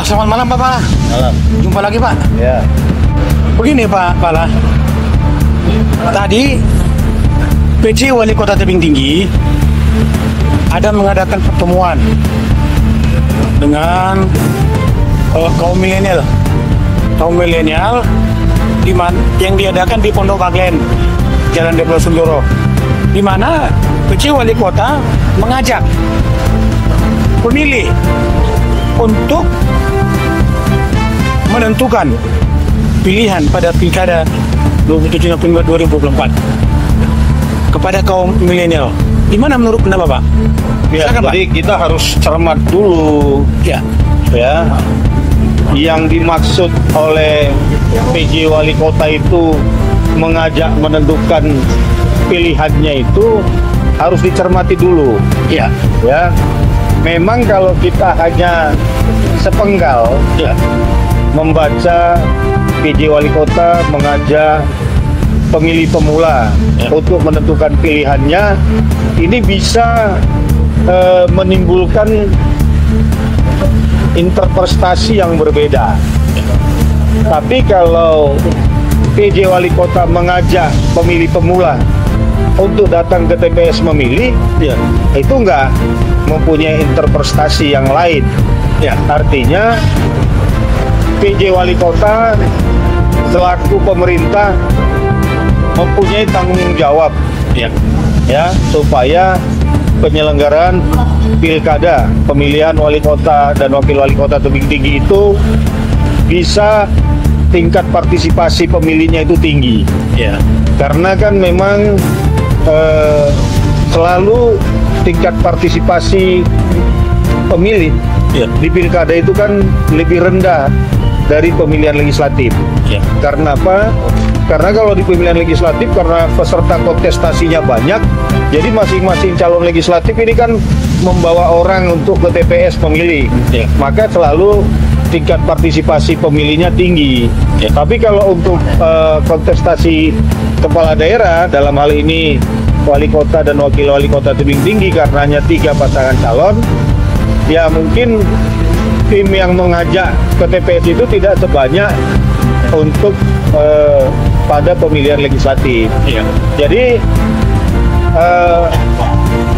Selamat malam Pak Pala. Malam. Jumpa lagi Pak. Ya. Begini Pak Pala. Tadi PC Wali Kota Tebing Tinggi ada mengadakan pertemuan dengan kaum milenial. Kaum milenial yang diadakan di Pondok Baglen, Jalan Deplo Sundoro, di mana PC Wali Kota mengajak pemilih untuk menentukan pilihan pada Pilkada 27 November 2024 kepada kaum milenial. Gimana menurut pendapat Pak? Ya, Silakan, jadi Pak. kita harus cermat dulu, Ya, ya. Yang dimaksud oleh PJ Wali Kota itu mengajak menentukan pilihannya itu harus dicermati dulu, ya, ya. Memang kalau kita hanya sepenggal ya, membaca PJ Wali Kota mengajak pemilih pemula untuk menentukan pilihannya, ini bisa menimbulkan interpretasi yang berbeda. Tapi kalau PJ Wali Kota mengajak pemilih pemula untuk datang ke TPS memilih, ya, itu enggak mempunyai interpretasi yang lain. ya, Artinya PJ Wali Kota selaku pemerintah mempunyai tanggung jawab, ya, supaya penyelenggaraan pilkada pemilihan wali kota dan wakil wali kota tebing tinggi itu bisa tingkat partisipasi pemilihnya itu tinggi. ya, Karena kan memang selalu tingkat partisipasi pemilih ya, di pilkada itu kan lebih rendah dari pemilihan legislatif. ya, Karena apa? Karena kalau di pemilihan legislatif, karena peserta kontestasinya banyak, jadi masing-masing calon legislatif ini kan membawa orang untuk ke TPS memilih. ya, Maka selalu tingkat partisipasi pemilihnya tinggi. Ya. Tapi kalau untuk kontestasi kepala daerah, dalam hal ini wali kota dan wakil wali kota tebing tinggi, karenanya 3 pasangan calon, ya mungkin tim yang mengajak ke TPS itu tidak sebanyak untuk pada pemilihan legislatif. ya, Jadi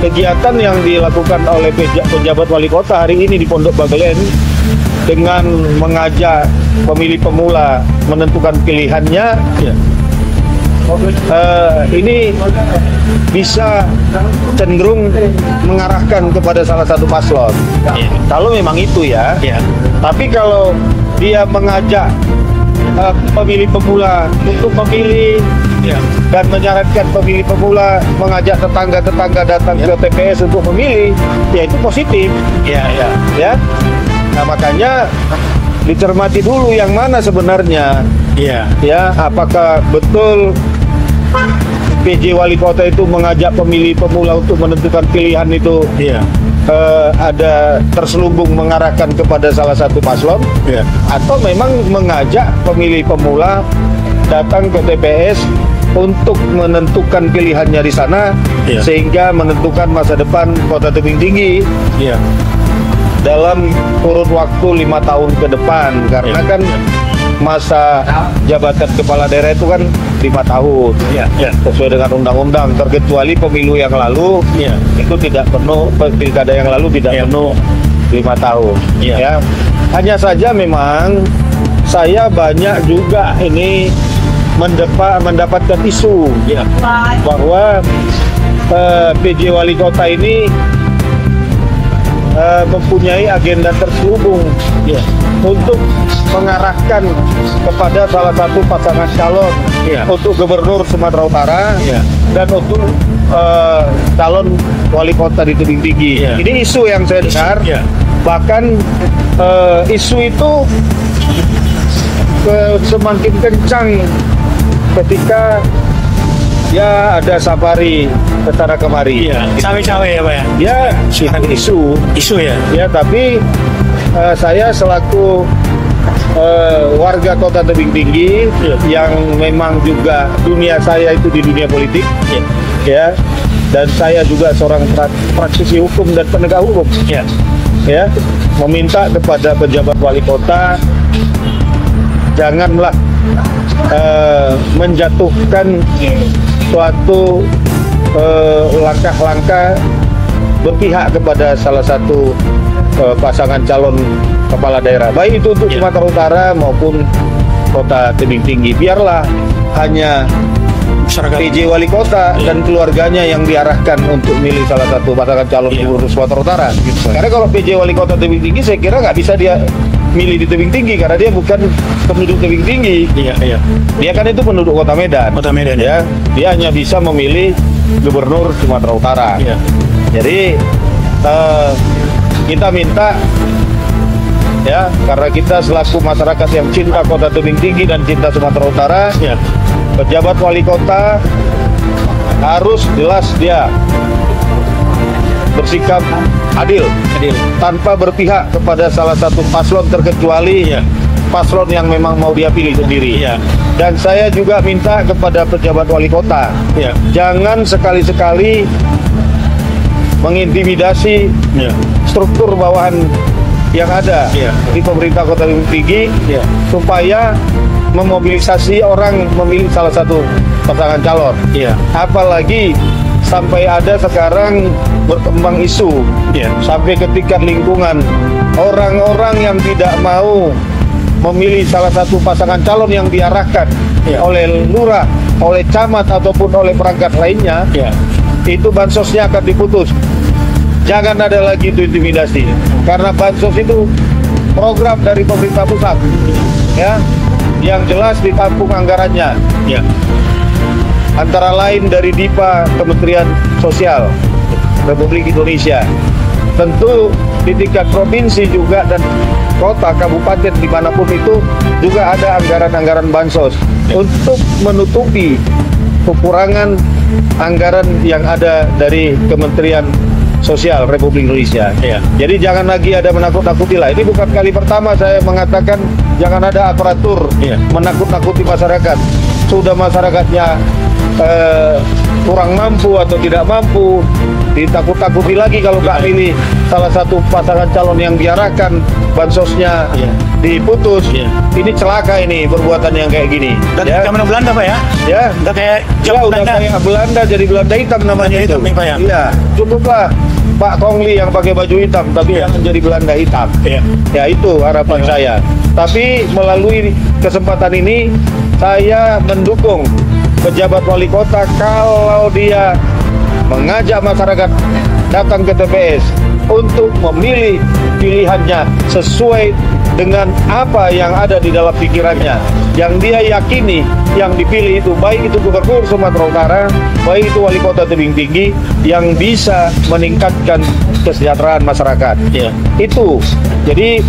kegiatan yang dilakukan oleh pejabat wali kota hari ini di Pondok Baglen dengan mengajak pemilih pemula menentukan pilihannya, ya, ini bisa cenderung mengarahkan kepada salah satu paslon. ya, Kalau memang itu ya. ya, Tapi kalau dia mengajak pemilih pemula untuk memilih ya, dan menyarankan pemilih pemula mengajak tetangga-tetangga datang ke TPS untuk memilih, ya itu positif, ya, ya, ya. Nah, makanya dicermati dulu yang mana sebenarnya, ya, ya, apakah betul PJ Wali Kota itu mengajak pemilih pemula untuk menentukan pilihan itu ya, ada terselubung mengarahkan kepada salah satu paslon, ya, atau memang mengajak pemilih pemula datang ke TPS untuk menentukan pilihannya di sana, Iya. sehingga menentukan masa depan Kota Tebing Tinggi ya, dalam kurun waktu 5 tahun ke depan. Karena Iya. kan masa jabatan kepala daerah itu kan 5 tahun, ya, ya, sesuai dengan undang-undang, terkecuali pemilu yang lalu ya, itu tidak penuh, pilkada yang lalu tidak Iya. penuh 5 tahun. Iya. Ya, hanya saja memang saya banyak juga ini mendapatkan isu, ya, bahwa PJ Wali Kota ini mempunyai agenda terselubung, ya, untuk mengarahkan kepada salah satu pasangan calon, Iya. untuk Gubernur Sumatera Utara, Iya. dan untuk calon wali kota di Tebing Tinggi. Iya. Ini isu yang saya dengar. Iya. Bahkan isu itu semakin kencang ketika ya ada safari ke sana kemari. iya, cawe-cawe ya Pak ya, Ya, itu isu ya, ya, tapi saya selaku warga Kota Tebing Tinggi, Iya. yang memang juga dunia saya itu di dunia politik, ya, ya, dan saya juga seorang praktisi hukum dan penegak hukum, ya, ya. meminta kepada pejabat wali kota janganlah menjatuhkan suatu langkah-langkah berpihak kepada salah satu pasangan calon kepala daerah, baik itu untuk Sumatera Utara maupun Kota Tebing Tinggi. Biarlah hanya PJ wali kota dan keluarganya yang diarahkan untuk milih salah satu pasangan calon gubernur Sumatera Utara. Karena kalau PJ wali kota Tebing Tinggi, saya kira nggak bisa dia milih di Tebing Tinggi karena dia bukan penduduk Tebing Tinggi. Dia kan itu penduduk Kota Medan. Ya. Dia hanya bisa memilih gubernur Sumatera Utara. Jadi kita minta, ya, karena kita selaku masyarakat yang cinta Kota Tebing Tinggi dan cinta Sumatera Utara, pejabat wali kota harus jelas dia bersikap adil tanpa berpihak kepada salah satu paslon terkecuali paslon yang memang mau dia pilih sendiri. Dan saya juga minta kepada pejabat wali kota, jangan sekali-sekali mengintimidasi struktur bawahan yang ada di pemerintah Kota Tebing Tinggi supaya memobilisasi orang memilih salah satu pasangan calon. Apalagi sampai ada sekarang berkembang isu sampai ke tingkat lingkungan, orang-orang yang tidak mau memilih salah satu pasangan calon yang diarahkan oleh lurah, oleh camat ataupun oleh perangkat lainnya, itu bansosnya akan diputus. Jangan ada lagi itu intimidasi, karena bansos itu program dari pemerintah pusat, ya, yang jelas ditampung anggarannya, antara lain dari DIPA Kementerian Sosial Republik Indonesia. Tentu di tingkat provinsi juga dan kota, kabupaten, dimanapun itu juga ada anggaran-anggaran bansos untuk menutupi kekurangan anggaran yang ada dari Kementerian Sosial Republik Indonesia. Jadi jangan lagi ada menakut-nakuti lah. Ini bukan kali pertama saya mengatakan jangan ada aparatur menakut-nakuti masyarakat. Sudah masyarakatnya kurang mampu atau tidak mampu, ditakut-takuti lagi kalau nggak pilih salah satu pasangan calon yang diarahkan, bansosnya diputus. Ini celaka, ini perbuatan yang kayak gini. Dan zaman Belanda, Pak, ya? Udah kayak kayak Belanda, jadi Belanda hitam namanya itu. Iya, cukuplah Pak Kongli yang pakai baju hitam, tapi jangan jadi Belanda hitam. Ya, itu harapan saya. Tapi melalui kesempatan ini saya mendukung pejabat wali kota kalau dia mengajak masyarakat datang ke TPS untuk memilih pilihannya sesuai dengan apa yang ada di dalam pikirannya, yang dia yakini yang dipilih itu, baik itu gubernur Sumatera Utara, baik itu wali kota Tebing Tinggi, yang bisa meningkatkan kesejahteraan masyarakat. Itu. Jadi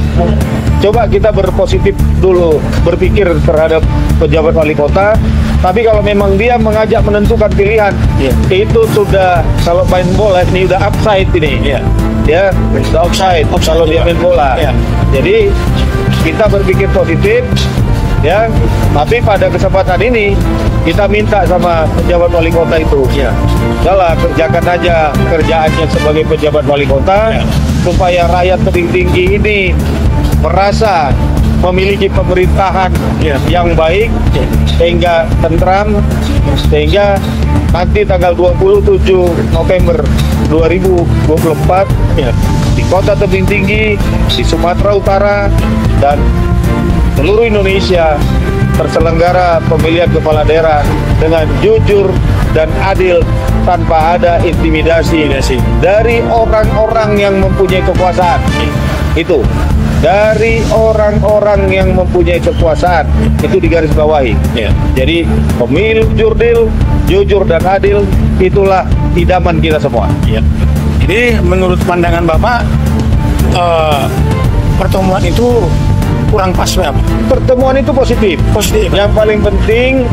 coba kita berpositif dulu, berpikir terhadap pejabat wali kota. Tapi kalau memang dia mengajak menentukan pilihan, itu sudah, kalau main bola ini udah upside ini. Ya, udah offside kalau dia main bola. Jadi kita berpikir positif, ya. Tapi pada kesempatan ini kita minta sama pejabat wali kota itu, udahlah kerjakan aja kerjaannya sebagai pejabat wali kota, supaya rakyat Tebing Tinggi ini merasa memiliki pemerintahan yang baik, sehingga tentram, sehingga nanti tanggal 27 November 2024 di Kota Tebing Tinggi, di Sumatera Utara dan seluruh Indonesia terselenggara pemilihan kepala daerah dengan jujur dan adil, tanpa ada intimidasi dari orang-orang yang mempunyai kekuasaan. Itu dari orang-orang yang mempunyai kekuasaan, itu digarisbawahi. Jadi pemilu jujur dan adil, itulah idaman kita semua. Jadi menurut pandangan Bapak, pertemuan itu kurang pas, Pak? Pertemuan itu positif. Yang paling penting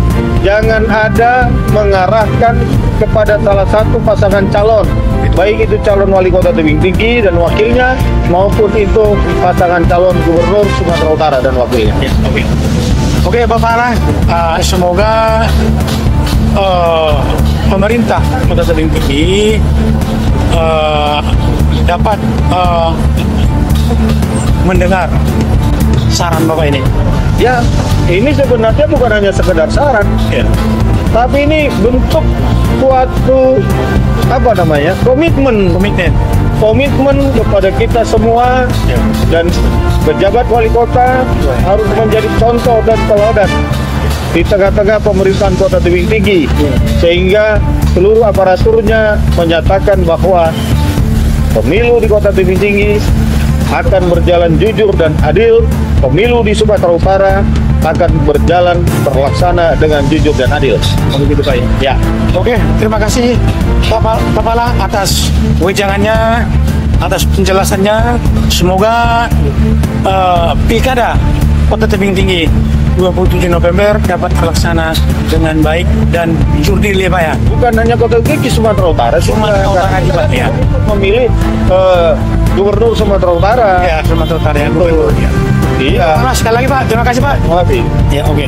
jangan ada mengarahkan kepada salah satu pasangan calon, baik itu calon wali kota Tebing Tinggi dan wakilnya, maupun itu pasangan calon gubernur Sumatera Utara dan wakilnya. Oke, Bapak Arah, semoga pemerintah Kota Tebing Tinggi dapat mendengar saran Bapak ini. Ya, ini sebenarnya bukan hanya sekedar saran, Ya. tapi ini bentuk suatu komitmen Komitmen. kepada kita semua Ya. dan pejabat wali kota harus menjadi contoh dan teladan di tengah-tengah pemerintahan Kota Tebing Tinggi, sehingga seluruh aparaturnya menyatakan bahwa pemilu di Kota Tebing Tinggi akan berjalan jujur dan adil. Pemilu di Sumatera Utara akan berjalan terlaksana dengan jujur dan adil. Begitu Pak ya. Ya, Oke, terima kasih Pak Kepala atas wejangannya, atas penjelasannya. Semoga Pilkada Kota Tebing Tinggi 27 November dapat terlaksana dengan baik dan jurdil ya Pak ya. bukan hanya Kota Tebing Tinggi, Sumatera Utara, Sumatera Utara karena juga, kita ya. memilih Gubernur Sumatera Utara. Ya, Sumatera Utara ya. Gubernur, ya. Iya. Sekali lagi Pak, terima kasih Pak. Terima kasih. Ya, oke.